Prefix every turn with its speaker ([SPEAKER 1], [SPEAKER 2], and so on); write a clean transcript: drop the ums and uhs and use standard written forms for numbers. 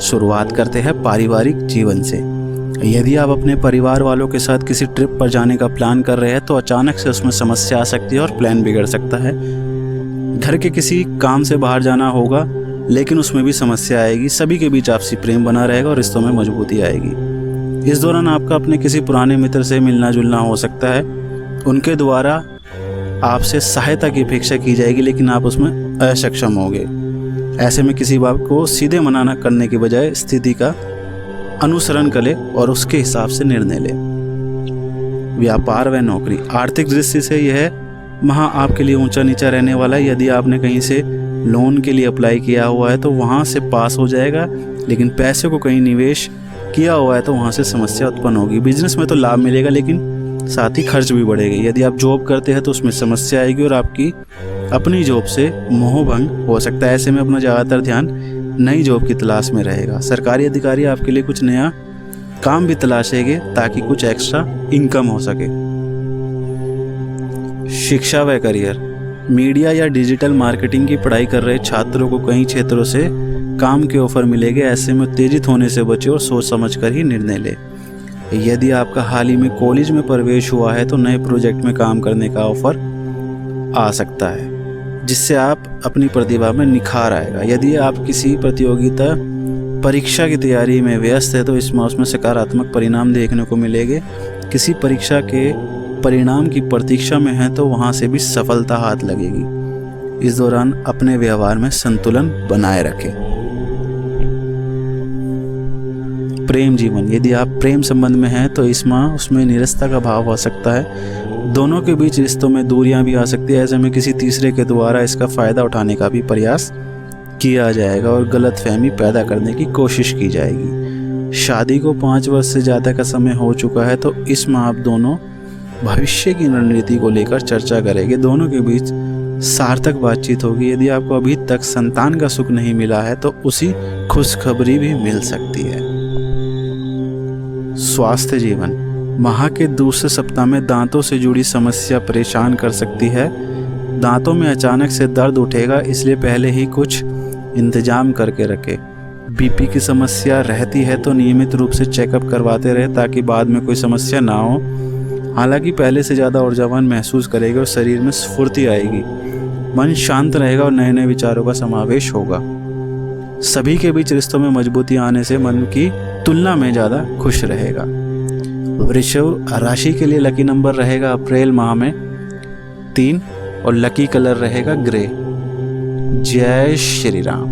[SPEAKER 1] शुरुआत करते हैं पारिवारिक जीवन से। यदि आप अपने परिवार वालों के साथ किसी ट्रिप पर जाने का प्लान कर रहे हैं तो अचानक से उसमें समस्या आ सकती है और प्लान बिगड़ सकता है। घर के किसी काम से बाहर जाना होगा लेकिन उसमें भी समस्या आएगी। सभी के बीच आपसी प्रेम बना रहेगा और रिश्तों में मजबूती आएगी। इस दौरान आपका अपने किसी पुराने मित्र से मिलना जुलना हो सकता है। उनके द्वारा आपसे सहायता की अपेक्षा की जाएगी लेकिन आप उसमें असक्षम होंगे। ऐसे में किसी बात को सीधे मना करने के बजाय स्थिति का अनुसरण करें और उसके हिसाब से निर्णय लें। व्यापार व नौकरी, आर्थिक दृष्टि से यह माह आपके लिए ऊंचा नीचा रहने वाला है। यदि आपने कहीं से लोन के लिए अप्लाई किया हुआ है तो वहां से पास हो जाएगा, लेकिन पैसे को कहीं निवेश किया हुआ है तो वहां से समस्या उत्पन्न होगी। बिजनेस में तो लाभ मिलेगा लेकिन साथ ही खर्च भी बढ़ेगा। यदि आप जॉब करते हैं तो उसमें समस्या आएगी और आपकी अपनी जॉब से मोहभंग हो सकता है। ऐसे में अपना ज़्यादातर ध्यान नई जॉब की तलाश में रहेगा। सरकारी अधिकारी आपके लिए कुछ नया काम भी तलाशेंगे ताकि कुछ एक्स्ट्रा इनकम हो सके। शिक्षा व करियर, मीडिया या डिजिटल मार्केटिंग की पढ़ाई कर रहे छात्रों को कई क्षेत्रों से काम के ऑफर मिलेंगे। ऐसे में उत्तेजित होने से बचे और सोच समझकर ही निर्णय लें। यदि आपका हाल ही में कॉलेज में प्रवेश हुआ है तो नए प्रोजेक्ट में काम करने का ऑफर आ सकता है जिससे आप अपनी प्रतिभा में निखार आएगा। यदि आप किसी प्रतियोगिता परीक्षा की तैयारी में व्यस्त है तो इस माह उसमें सकारात्मक परिणाम देखने को मिलेंगे। किसी परीक्षा के परिणाम की प्रतीक्षा में है तो वहां से भी सफलता हाथ लगेगी। इस दौरान अपने व्यवहार में संतुलन बनाए रखें। प्रेम जीवन, यदि आप प्रेम संबंध में हैं तो इस माह उसमें निरस्ता का भाव हो सकता है। दोनों के बीच रिश्तों में दूरियां भी आ सकती है। ऐसे में किसी तीसरे के द्वारा इसका फ़ायदा उठाने का भी प्रयास किया जाएगा और गलतफहमी पैदा करने की कोशिश की जाएगी। शादी को 5 वर्ष से ज़्यादा का समय हो चुका है तो इस माह आप दोनों भविष्य की रणनीति को लेकर चर्चा करेंगे। दोनों के बीच सार्थक बातचीत होगी। यदि आपको अभी तक संतान का सुख नहीं मिला है तो उसी खुशखबरी भी मिल सकती है। स्वास्थ्य जीवन, माह के दूसरे सप्ताह में दांतों से जुड़ी समस्या परेशान कर सकती है। दांतों में अचानक से दर्द उठेगा, इसलिए पहले ही कुछ इंतजाम करके रखें। बीपी की समस्या रहती है तो नियमित रूप से चेकअप करवाते रहे ताकि बाद में कोई समस्या ना हो। हालांकि पहले से ज़्यादा ऊर्जावान महसूस करेगा और शरीर में स्फूर्ति आएगी। मन शांत रहेगा और नए नए विचारों का समावेश होगा। सभी के बीच रिश्तों में मजबूती आने से मन की तुलना में ज़्यादा खुश रहेगा। वृषभ राशि के लिए लकी नंबर रहेगा अप्रैल माह में 3 और लकी कलर रहेगा ग्रे। जय श्री राम।